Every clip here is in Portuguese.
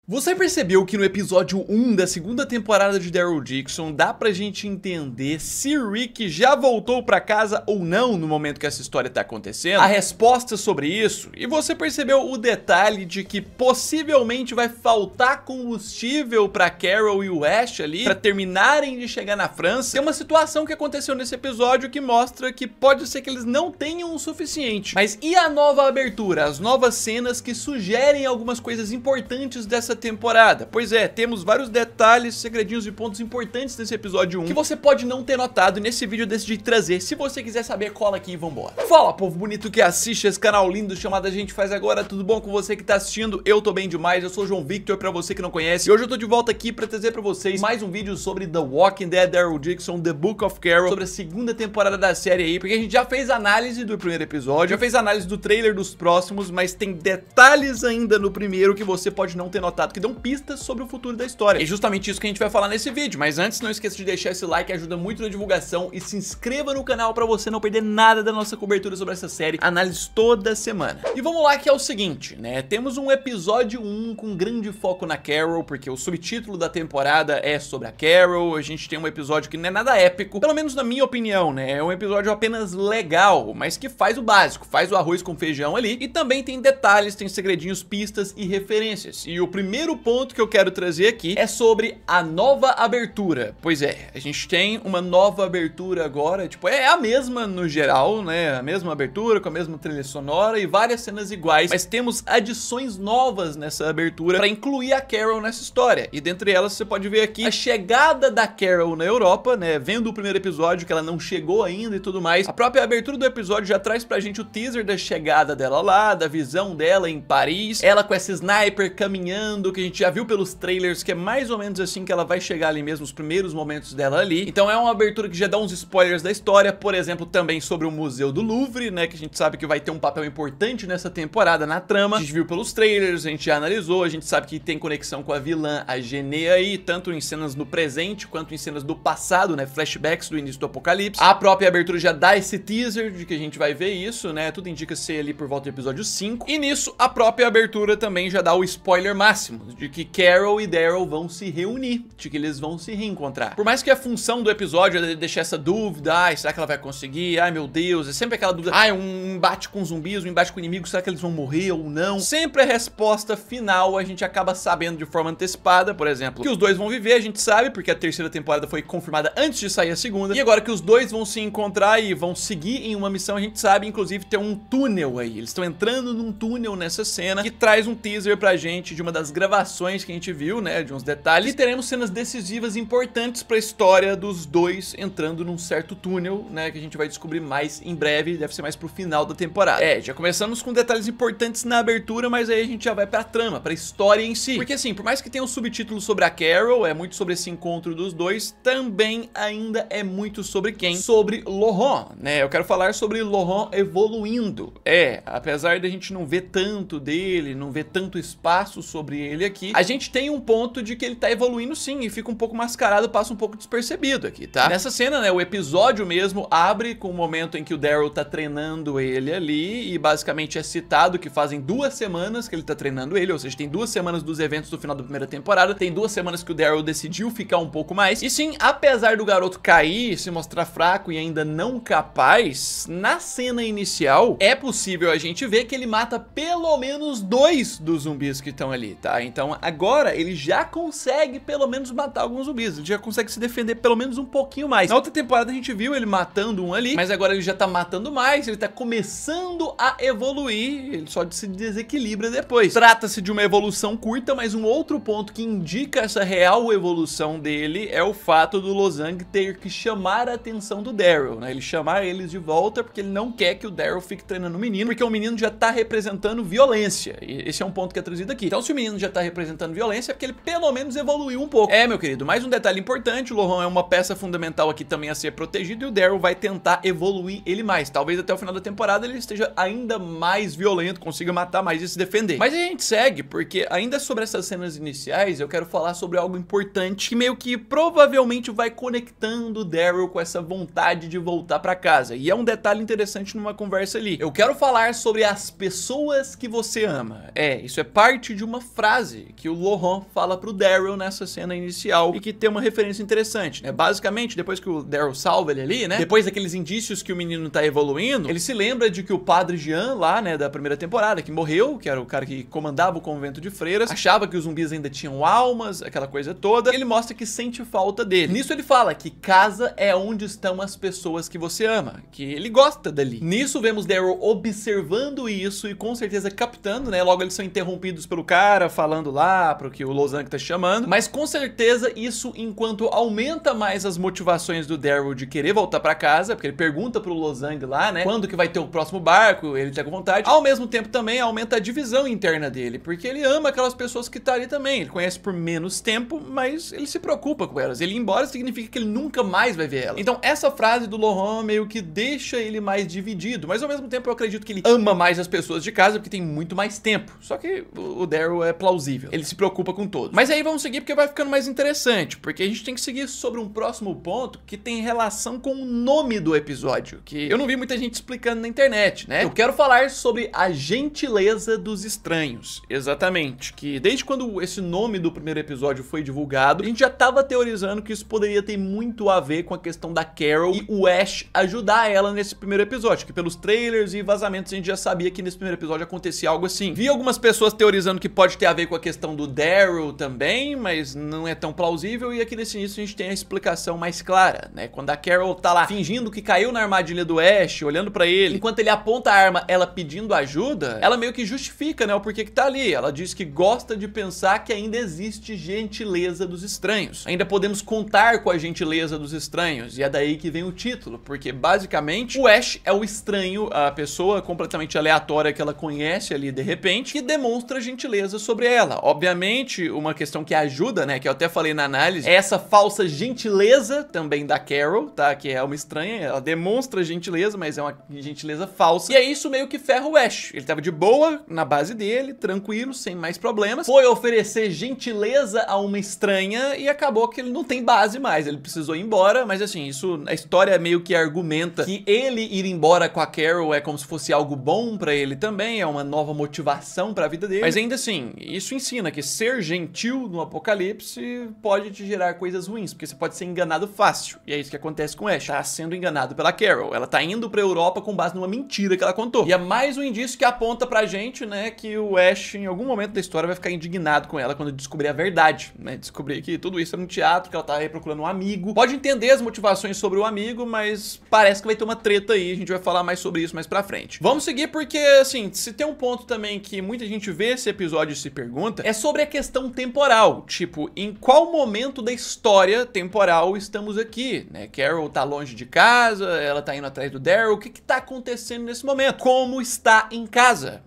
Você percebeu que no episódio 1 da segunda temporada de Daryl Dixon dá pra gente entender se Rick já voltou pra casa ou não no momento que essa história tá acontecendo? A resposta sobre isso, e você percebeu o detalhe de que possivelmente vai faltar combustível pra Carol e o Ash ali pra terminarem de chegar na França. Tem uma situação que aconteceu nesse episódio que mostra que pode ser que eles não tenham o suficiente. Mas e a nova abertura, as novas cenas que sugerem algumas coisas importantes dessa temporada? Pois é, temos vários detalhes, segredinhos e pontos importantes nesse episódio 1 que você pode não ter notado e nesse vídeo eu decidi trazer. Se você quiser saber, cola aqui e vambora. Fala, povo bonito que assiste esse canal lindo chamado A Gente Faz Agora, tudo bom com você que tá assistindo? Eu tô bem demais, eu sou o João Victor, pra você que não conhece, e hoje eu tô de volta aqui pra trazer pra vocês mais um vídeo sobre The Walking Dead, Daryl Dixon, The Book of Carol, sobre a segunda temporada da série aí, porque a gente já fez análise do primeiro episódio, já fez análise do trailer dos próximos, mas tem detalhes ainda no primeiro que você pode não ter notado, que dão pistas sobre o futuro da história. E justamente isso que a gente vai falar nesse vídeo. Mas antes, não esqueça de deixar esse like, ajuda muito na divulgação, e se inscreva no canal pra você não perder nada da nossa cobertura sobre essa série, análise toda semana. E vamos lá, que é o seguinte, né? Temos um episódio 1 com grande foco na Carol, porque o subtítulo da temporada é sobre a Carol. A gente tem um episódio que não é nada épico, pelo menos na minha opinião, né? É um episódio apenas legal, mas que faz o básico, faz o arroz com feijão ali, e também tem detalhes, tem segredinhos, pistas e referências. E o primeiro ponto que eu quero trazer aqui é sobre a nova abertura. Pois é, a gente tem uma nova abertura agora, tipo, é a mesma no geral, né? A mesma abertura, com a mesma trilha sonora e várias cenas iguais, mas temos adições novas nessa abertura pra incluir a Carol nessa história. E dentre elas você pode ver aqui a chegada da Carol na Europa, né? Vendo o primeiro episódio que ela não chegou ainda e tudo mais. A própria abertura do episódio já traz pra gente o teaser da chegada dela lá, da visão dela em Paris, ela com essa sniper caminhando, que a gente já viu pelos trailers, que é mais ou menos assim que ela vai chegar ali mesmo, os primeiros momentos dela ali. Então é uma abertura que já dá uns spoilers da história, por exemplo, também sobre o Museu do Louvre, né, que a gente sabe que vai ter um papel importante nessa temporada na trama. A gente viu pelos trailers, a gente já analisou, a gente sabe que tem conexão com a vilã, a Genea aí, tanto em cenas no presente, quanto em cenas do passado, né, flashbacks do início do apocalipse. A própria abertura já dá esse teaser de que a gente vai ver isso, né, tudo indica ser ali por volta do episódio 5. E nisso, a própria abertura também já dá o spoiler máximo, de que Carol e Daryl vão se reunir, de que eles vão se reencontrar. Por mais que a função do episódio é deixar essa dúvida, ai, será que ela vai conseguir? Ai, meu Deus, é sempre aquela dúvida, ai, um embate com zumbis, um embate com inimigos, será que eles vão morrer ou não? Sempre a resposta final a gente acaba sabendo de forma antecipada, por exemplo, que os dois vão viver, a gente sabe, porque a terceira temporada foi confirmada antes de sair a segunda, e agora que os dois vão se encontrar e vão seguir em uma missão, a gente sabe, inclusive, tem um túnel aí, eles estão entrando num túnel nessa cena, que traz um teaser pra gente de uma das gravações que a gente viu, né, de uns detalhes, e teremos cenas decisivas importantes pra história dos dois entrando num certo túnel, né, que a gente vai descobrir mais em breve, deve ser mais pro final da temporada. É, já começamos com detalhes importantes na abertura, mas aí a gente já vai pra trama, pra história em si, porque assim, por mais que tenha um subtítulo sobre a Carol, é muito sobre esse encontro dos dois, também ainda é muito sobre quem? Sobre Laurent, né, eu quero falar sobre Laurent evoluindo. É, apesar da gente não ver tanto dele, não ver tanto espaço sobre ele aqui, a gente tem um ponto de que ele tá evoluindo sim, e fica um pouco mascarado, passa um pouco despercebido aqui, tá? Nessa cena, né, o episódio mesmo abre com o momento em que o Daryl tá treinando ele ali, e basicamente é citado que fazem 2 semanas que ele tá treinando ele, ou seja, tem 2 semanas dos eventos do final da primeira temporada, tem 2 semanas que o Daryl decidiu ficar um pouco mais, e sim, apesar do garoto cair, se mostrar fraco e ainda não capaz, na cena inicial, é possível a gente ver que ele mata pelo menos 2 dos zumbis que estão ali, tá? Então agora ele já consegue pelo menos matar alguns zumbis, ele já consegue se defender pelo menos um pouquinho mais. Na outra temporada a gente viu ele matando um ali, mas agora ele já tá matando mais, ele tá começando a evoluir, ele só se desequilibra depois. Trata-se de uma evolução curta, mas um outro ponto que indica essa real evolução dele é o fato do Lozang ter que chamar a atenção do Daryl, né? Ele chamar eles de volta porque ele não quer que o Daryl fique treinando o menino, porque o menino já tá representando violência, e esse é um ponto que é trazido aqui. Então se o menino já tá representando violência, é porque ele pelo menos evoluiu um pouco. É, meu querido, mais um detalhe importante, o Laurent é uma peça fundamental aqui também a ser protegido, e o Daryl vai tentar evoluir ele mais. Talvez até o final da temporada ele esteja ainda mais violento, consiga matar mais e se defender. Mas a gente segue, porque ainda sobre essas cenas iniciais, eu quero falar sobre algo importante, que meio que provavelmente vai conectando o Daryl com essa vontade de voltar pra casa. E é um detalhe interessante numa conversa ali. Eu quero falar sobre as pessoas que você ama. É, isso é parte de uma frase frase que o Laurent fala pro Daryl nessa cena inicial e que tem uma referência interessante, né? Basicamente, depois que o Daryl salva ele ali, né? Depois daqueles indícios que o menino tá evoluindo, ele se lembra de que o padre Jean lá, né, da primeira temporada, que morreu, que era o cara que comandava o convento de freiras, achava que os zumbis ainda tinham almas, aquela coisa toda. Ele mostra que sente falta dele. Nisso ele fala que casa é onde estão as pessoas que você ama, que ele gosta dali. Nisso vemos Daryl observando isso e com certeza captando, né? Logo eles são interrompidos pelo cara falando lá pro que o Losange tá chamando, mas com certeza isso, enquanto aumenta mais as motivações do Daryl de querer voltar pra casa, porque ele pergunta pro Losange lá, né, quando que vai ter o próximo barco, ele tá com vontade, ao mesmo tempo também aumenta a divisão interna dele, porque ele ama aquelas pessoas que tá ali também, ele conhece por menos tempo, mas ele se preocupa com elas, ele ir embora significa que ele nunca mais vai ver elas. Então essa frase do Laurent meio que deixa ele mais dividido, mas ao mesmo tempo eu acredito que ele ama mais as pessoas de casa porque tem muito mais tempo, só que o Daryl é plausível, ele se preocupa com todos. Mas aí vamos seguir porque vai ficando mais interessante, porque a gente tem que seguir sobre um próximo ponto que tem relação com o nome do episódio, que eu não vi muita gente explicando na internet, né? Eu quero falar sobre a gentileza dos estranhos, exatamente, que desde quando esse nome do primeiro episódio foi divulgado, a gente já tava teorizando que isso poderia ter muito a ver com a questão da Carol e o Ash ajudar ela nesse primeiro episódio, que pelos trailers e vazamentos a gente já sabia que nesse primeiro episódio acontecia algo assim. Vi algumas pessoas teorizando que pode ter a ver com a questão do Daryl também, mas não é tão plausível, e aqui nesse início a gente tem a explicação mais clara, né? Quando a Carol tá lá fingindo que caiu na armadilha do Ash, olhando pra ele, enquanto ele aponta a arma, ela pedindo ajuda, ela meio que justifica, né, o porquê que tá ali. Ela diz que gosta de pensar que ainda existe gentileza dos estranhos. Ainda podemos contar com a gentileza dos estranhos, e é daí que vem o título, porque basicamente o Ash é o estranho, a pessoa completamente aleatória que ela conhece ali de repente, que demonstra gentileza sobre ela. Obviamente, uma questão que ajuda, né, que eu até falei na análise, é essa falsa gentileza também da Carol, tá, que é uma estranha, ela demonstra gentileza, mas é uma gentileza falsa, e é isso meio que ferra o Ash. Ele tava de boa na base dele, tranquilo, sem mais problemas, foi oferecer gentileza a uma estranha e acabou que ele não tem base mais, ele precisou ir embora, mas assim, isso, a história meio que argumenta que ele ir embora com a Carol é como se fosse algo bom pra ele também, é uma nova motivação pra vida dele, mas ainda assim, isso ensina que ser gentil no apocalipse pode te gerar coisas ruins, porque você pode ser enganado fácil, e é isso que acontece com o Ash, tá sendo enganado pela Carol, ela tá indo pra Europa com base numa mentira que ela contou, e é mais um indício que aponta pra gente, né, que o Ash em algum momento da história vai ficar indignado com ela quando descobrir a verdade, né, descobrir que tudo isso era um teatro, que ela tá aí procurando um amigo, pode entender as motivações sobre o amigo, mas parece que vai ter uma treta aí, a gente vai falar mais sobre isso mais pra frente. Vamos seguir porque, assim, se tem um ponto também que muita gente vê esse episódio e se pergunta, é sobre a questão temporal, tipo, em qual momento da história temporal estamos aqui, né? Carol tá longe de casa, ela tá indo atrás do Daryl, o que que tá acontecendo nesse momento? Como está em casa?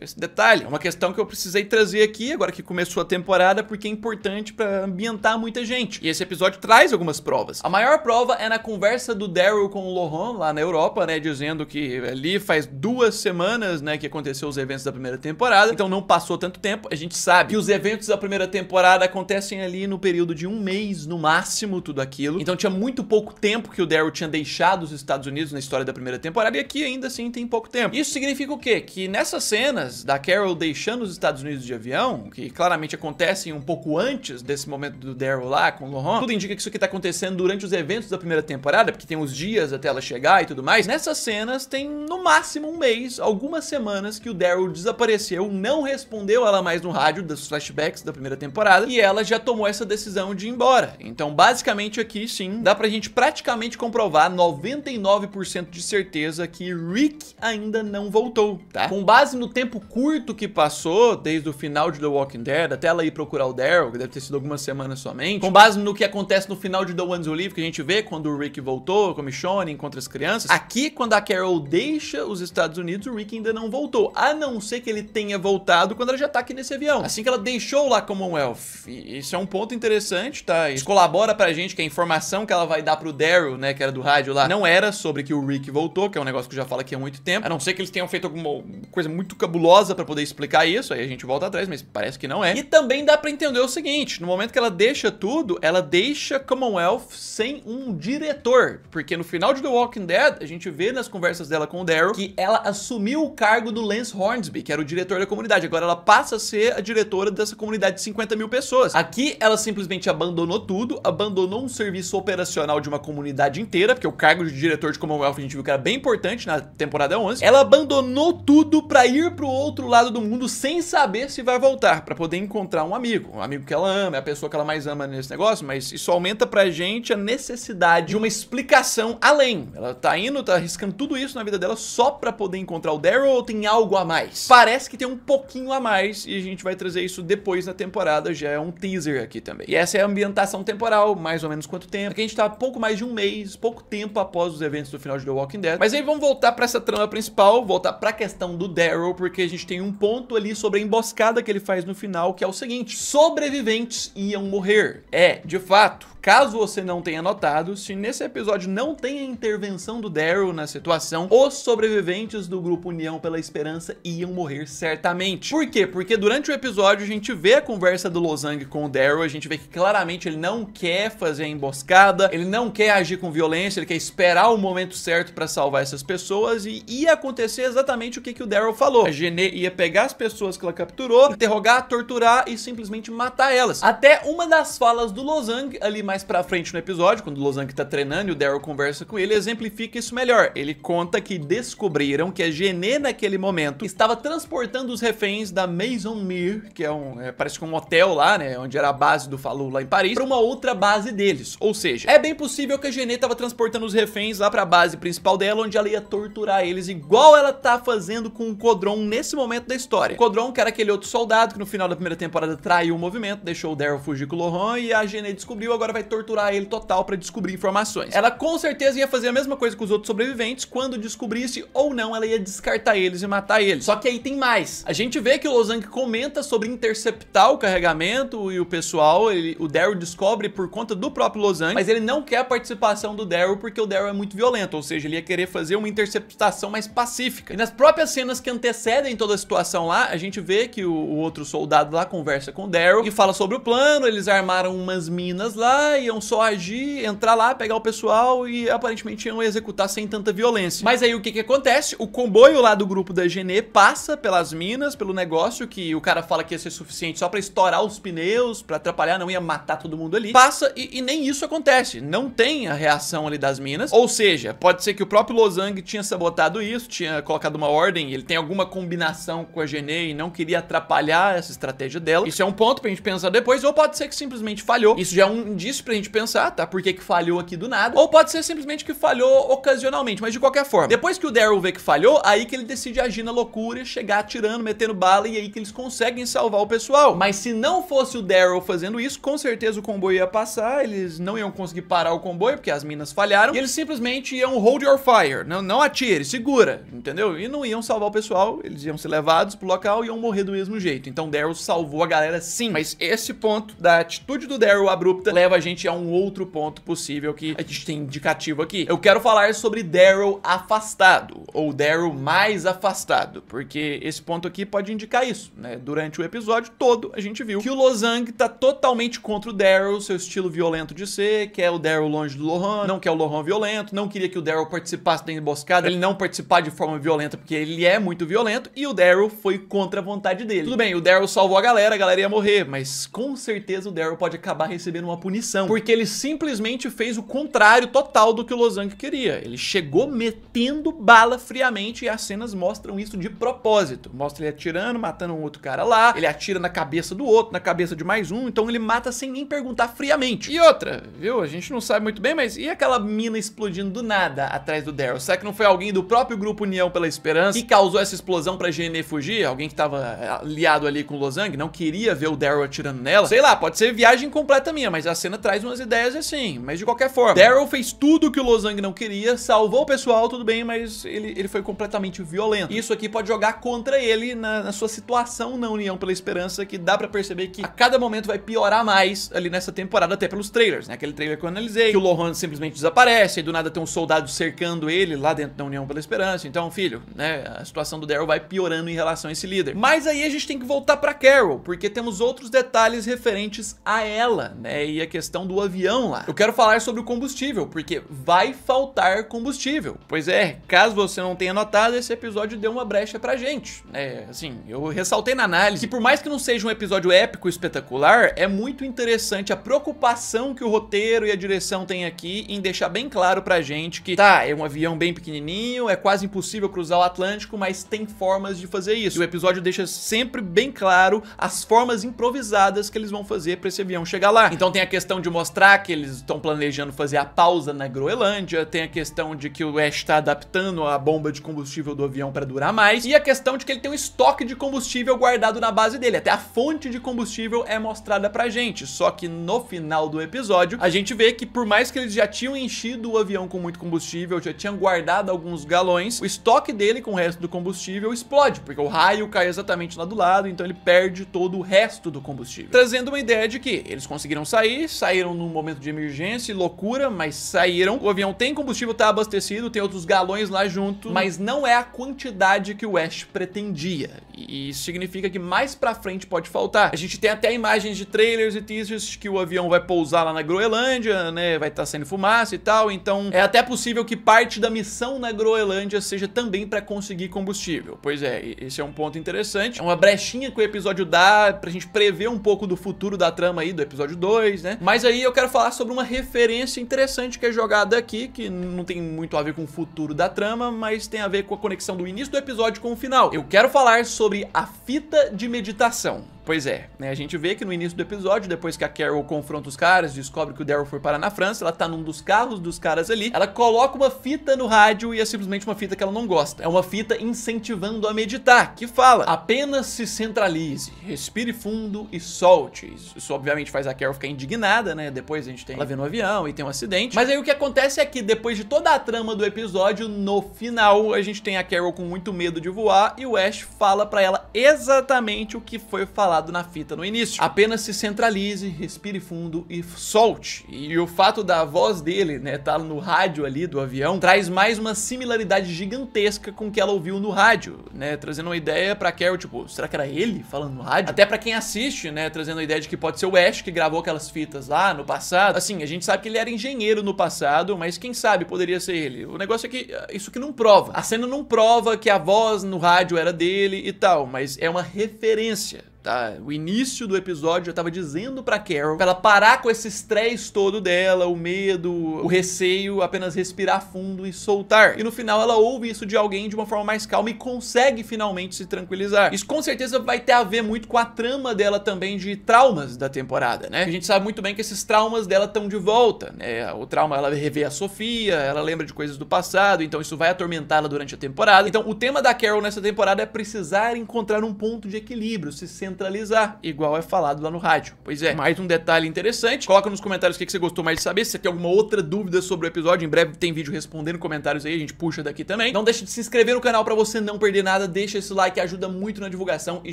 Esse detalhe, é uma questão que eu precisei trazer aqui, agora que começou a temporada, porque é importante pra ambientar muita gente. E esse episódio traz algumas provas. A maior prova é na conversa do Daryl com o Laurent, lá na Europa, né, dizendo que ali faz 2 semanas, né, que aconteceu os eventos da primeira temporada, então não passou tanto tempo. A gente sabe que os eventos da primeira temporada acontecem ali no período de 1 mês, no máximo, tudo aquilo. Então tinha muito pouco tempo que o Daryl tinha deixado os Estados Unidos na história da primeira temporada, e aqui ainda assim tem pouco tempo. Isso significa o quê? Que nessas cenas da Carol deixando os Estados Unidos de avião, que claramente acontecem um pouco antes desse momento do Daryl lá com o Laurent, tudo indica que isso aqui tá acontecendo durante os eventos da primeira temporada, porque tem uns dias até ela chegar e tudo mais. Nessas cenas tem no máximo 1 mês, algumas semanas que o Daryl desapareceu, não respondeu ela mais no rádio dos flashbacks da primeira temporada, e ela já tomou essa decisão de ir embora. Então basicamente aqui sim, dá pra gente praticamente comprovar 99% de certeza que Rick ainda não voltou, tá? Com base no tempo curto que passou, desde o final de The Walking Dead até ela ir procurar o Daryl, que deve ter sido algumas semanas somente, com base no que acontece no final de The Ones Who Live, que a gente vê quando o Rick voltou, com a Michonne, encontra as crianças, aqui quando a Carol deixa os Estados Unidos, o Rick ainda não voltou, a não ser que ele tenha voltado quando ela já tá aqui nesse avião, assim que ela deixou lá Commonwealth. E isso é um ponto interessante, tá? Isso colabora pra gente que a informação que ela vai dar pro Daryl, né, que era do rádio lá, não era sobre que o Rick voltou, que é um negócio que eu já falo aqui há muito tempo, a não ser que eles tenham feito alguma coisa muito cabulosa nebulosa pra poder explicar isso, aí a gente volta atrás, mas parece que não é. E também dá pra entender o seguinte, no momento que ela deixa tudo, ela deixa Commonwealth sem um diretor, porque no final de The Walking Dead, a gente vê nas conversas dela com o Daryl que ela assumiu o cargo do Lance Hornsby, que era o diretor da comunidade. Agora ela passa a ser a diretora dessa comunidade de 50 mil pessoas. Aqui ela simplesmente abandonou tudo, abandonou um serviço operacional de uma comunidade inteira, porque o cargo de diretor de Commonwealth a gente viu que era bem importante na temporada 11. Ela abandonou tudo pra ir pro outro lado do mundo sem saber se vai voltar, pra poder encontrar um amigo que ela ama, é a pessoa que ela mais ama nesse negócio, mas isso aumenta pra gente a necessidade de uma explicação além. Ela tá indo, tá arriscando tudo isso na vida dela só pra poder encontrar o Daryl, ou tem algo a mais? Parece que tem um pouquinho a mais e a gente vai trazer isso depois na temporada, já é um teaser aqui também. E essa é a ambientação temporal, mais ou menos quanto tempo? Aqui a gente tá pouco mais de um mês, pouco tempo após os eventos do final de The Walking Dead. Mas aí vamos voltar pra essa trama principal, voltar pra questão do Daryl, porque a gente tem um ponto ali sobre a emboscada que ele faz no final, que é o seguinte: sobreviventes iam morrer. É, de fato, caso você não tenha notado, se nesse episódio não tem a intervenção do Daryl na situação, os sobreviventes do grupo União pela Esperança iam morrer certamente. Por quê? Porque durante o episódio a gente vê a conversa do Lozang com o Daryl, a gente vê que claramente ele não quer fazer a emboscada, ele não quer agir com violência, ele quer esperar o momento certo pra salvar essas pessoas, e ia acontecer exatamente o que o Daryl falou. A Jenê ia pegar as pessoas que ela capturou, interrogar, torturar e simplesmente matar elas. Até uma das falas do Lozang ali mais pra frente no episódio, quando o Lozang tá treinando e o Daryl conversa com ele, exemplifica isso melhor. Ele conta que descobriram que a Jenê naquele momento estava transportando os reféns da Maison Mir, que é parece que um hotel lá, né, onde era a base do Falou lá em Paris, pra uma outra base deles. Ou seja, é bem possível que a Jenê tava transportando os reféns lá pra base principal dela, onde ela ia torturar eles, igual ela tá fazendo com o Codron nesse momento da história. O Codron, que era aquele outro soldado que no final da primeira temporada traiu o movimento, deixou o Daryl fugir com o Lohan, e a Jenê descobriu, agora vai torturar ele total pra descobrir informações. Ela com certeza ia fazer a mesma coisa com os outros sobreviventes, quando descobrisse ou não, ela ia descartar eles e matar eles. Só que aí tem mais. A gente vê que o Lozang comenta sobre interceptar o carregamento e o pessoal, o Daryl descobre por conta do próprio Lozang, mas ele não quer a participação do Daryl porque o Daryl é muito violento, ou seja, ele ia querer fazer uma interceptação mais pacífica. E nas próprias cenas que antecedem toda a situação lá, a gente vê que o outro soldado lá conversa com o Daryl e fala sobre o plano. Eles armaram umas minas lá, iam só agir, entrar lá, pegar o pessoal e aparentemente iam executar sem tanta violência. Mas aí o que acontece? O comboio lá do grupo da Jenê passa pelas minas, pelo negócio que o cara fala que ia ser suficiente só pra estourar os pneus, pra atrapalhar, não ia matar todo mundo ali. Passa e nem isso acontece. Não tem a reação ali das minas. Ou seja, pode ser que o próprio Lozang tinha sabotado isso, tinha colocado uma ordem, ele tem alguma combinação com a Jenê e não queria atrapalhar essa estratégia dela. Isso é um ponto pra gente pensar depois, ou pode ser que simplesmente falhou. Isso já é um indício pra gente pensar, tá? Por que falhou aqui do nada? Ou pode ser simplesmente que falhou ocasionalmente, mas de qualquer forma. Depois que o Daryl vê que falhou, aí que ele decide agir na loucura, chegar atirando, metendo bala, e aí que eles conseguem salvar o pessoal. Mas se não fosse o Daryl fazendo isso, com certeza o comboio ia passar, eles não iam conseguir parar o comboio, porque as minas falharam, e eles simplesmente iam hold your fire, não atire, segura, entendeu? E não iam salvar o pessoal, eles iam ser levados pro local e iam morrer do mesmo jeito. Então Daryl salvou a galera sim, mas esse ponto da atitude do Daryl abrupta leva a gente a um outro ponto possível que a gente tem indicativo aqui. Eu quero falar sobre Daryl afastado, ou Daryl mais afastado, porque esse ponto aqui pode indicar isso, né? Durante o episódio todo a gente viu que o Lozang tá totalmente contra o Daryl, seu estilo violento de ser, quer o Daryl longe do Lohan, não quer o Lohan violento, não queria que o Daryl participasse da emboscada, ele não participar de forma violenta porque ele é muito violento, e o Daryl foi contra a vontade dele. Tudo bem, o Daryl salvou a galera ia morrer, mas com certeza o Daryl pode acabar recebendo uma punição, porque ele simplesmente fez o contrário total do que o Lozang queria. Ele chegou metendo bala friamente, e as cenas mostram isso de propósito. Mostra ele atirando, matando um outro cara lá, ele atira na cabeça do outro, na cabeça de mais um, então ele mata sem nem perguntar friamente. E outra, viu? A gente não sabe muito bem, mas e aquela mina explodindo do nada atrás do Daryl? Será que não foi alguém do próprio grupo União pela Esperança que causou essa explosão pra Jenê fugir? Alguém que tava aliado ali com o Lozang, não queria ver o Daryl atirando nela? Sei lá, pode ser viagem completa minha, mas a cena traz umas ideias assim, mas de qualquer forma, Daryl fez tudo que o Lozang não queria, salvou o pessoal, tudo bem, mas ele foi completamente violento. Isso aqui pode jogar contra ele na sua situação na União pela Esperança, que dá pra perceber que a cada momento vai piorar mais ali nessa temporada, até pelos trailers, né? Aquele trailer que eu analisei, que o Lohan simplesmente desaparece, e do nada tem um soldado cercando ele lá dentro da União pela Esperança. Então, filho, né, a situação do Daryl vai piorando em relação a esse líder. Mas aí a gente tem que voltar pra Carol, porque temos outros detalhes referentes a ela, né, e a questão do avião lá. Eu quero falar sobre o combustível, porque vai faltar combustível. Pois é, caso você não tenha notado, esse episódio deu uma brecha pra gente, né, assim, eu ressaltei na análise que por mais que não seja um episódio épico e espetacular, é muito interessante a preocupação que o roteiro e a direção têm aqui em deixar bem claro pra gente que, tá, é um avião bem pequenininho, é quase impossível cruzar o Atlântico, mas tem formas de fazer isso. E o episódio deixa sempre bem claro as formas improvisadas que eles vão fazer pra esse avião chegar lá. Então tem a questão de mostrar que eles estão planejando fazer a pausa na Groenlândia, tem a questão de que o Ash tá adaptando a bomba de combustível do avião pra durar mais, e a questão de que ele tem um estoque de combustível guardado na base dele. Até a fonte de combustível é mostrada pra gente, só que no final do episódio a gente vê que por mais que eles já tinham enchido o avião com muito combustível, já tinham guardado alguns galões, o estoque dele com o resto do combustível explode, porque o raio cai exatamente lá do lado, então ele perde todo o resto do combustível. Trazendo uma ideia de que eles conseguiram saíram num momento de emergência e loucura, mas saíram. O avião tem combustível, tá abastecido, tem outros galões lá junto, mas não é a quantidade que o Ash pretendia. E isso significa que mais pra frente pode faltar. A gente tem até imagens de trailers e teasers que o avião vai pousar lá na Groenlândia, né, vai estar saindo fumaça e tal, então é até possível que parte da missão na Groenlândia seja também pra conseguir combustível. Pois é, esse é um ponto interessante. É uma brechinha que o episódio dá pra gente prever um pouco do futuro da trama aí do episódio 2, né? Mas aí eu quero falar sobre uma referência interessante que é jogada aqui, que não tem muito a ver com o futuro da trama, mas tem a ver com a conexão do início do episódio com o final. Eu quero falar sobre a fita de meditação. Pois é, né, a gente vê que no início do episódio, depois que a Carol confronta os caras, descobre que o Daryl foi parar na França, ela tá num dos carros dos caras ali, ela coloca uma fita no rádio e é simplesmente uma fita que ela não gosta. É uma fita incentivando a meditar, que fala: apenas se centralize, respire fundo e solte. Isso obviamente faz a Carol ficar indignada, né, depois a gente tem ela vendo um avião e tem um acidente. Mas aí o que acontece é que depois de toda a trama do episódio, no final, a gente tem a Carol com muito medo de voar e o Ash fala pra ela exatamente o que foi falado na fita no início. Apenas se centralize, respire fundo e solte. E o fato da voz dele, né, tá no rádio ali do avião, traz mais uma similaridade gigantesca com o que ela ouviu no rádio, né, trazendo uma ideia pra Carol, tipo, será que era ele falando no rádio? Até pra quem assiste, né, trazendo a ideia de que pode ser o Ash que gravou aquelas fitas lá no passado. Assim, a gente sabe que ele era engenheiro no passado, mas quem sabe poderia ser ele. O negócio é que isso que não prova. A cena não prova que a voz no rádio era dele e tal, mas é uma referência. Tá? O início do episódio eu tava dizendo pra Carol pra ela parar com esse estresse todo dela, o medo, o receio, apenas respirar fundo e soltar. E no final ela ouve isso de alguém de uma forma mais calma e consegue finalmente se tranquilizar. Isso com certeza vai ter a ver muito com a trama dela também de traumas da temporada, né? A gente sabe muito bem que esses traumas dela estão de volta, né? O trauma, ela revê a Sofia, ela lembra de coisas do passado, então isso vai atormentá-la durante a temporada. Então o tema da Carol nessa temporada é precisar encontrar um ponto de equilíbrio, se centralizar, igual é falado lá no rádio. Pois é, mais um detalhe interessante. Coloca nos comentários o que você gostou mais de saber. Se você tem alguma outra dúvida sobre o episódio, em breve tem vídeo respondendo comentários aí, a gente puxa daqui também. Não deixe de se inscrever no canal pra você não perder nada, deixa esse like, ajuda muito na divulgação e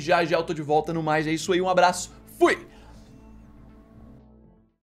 já já eu tô de volta no mais. É isso aí, um abraço, fui!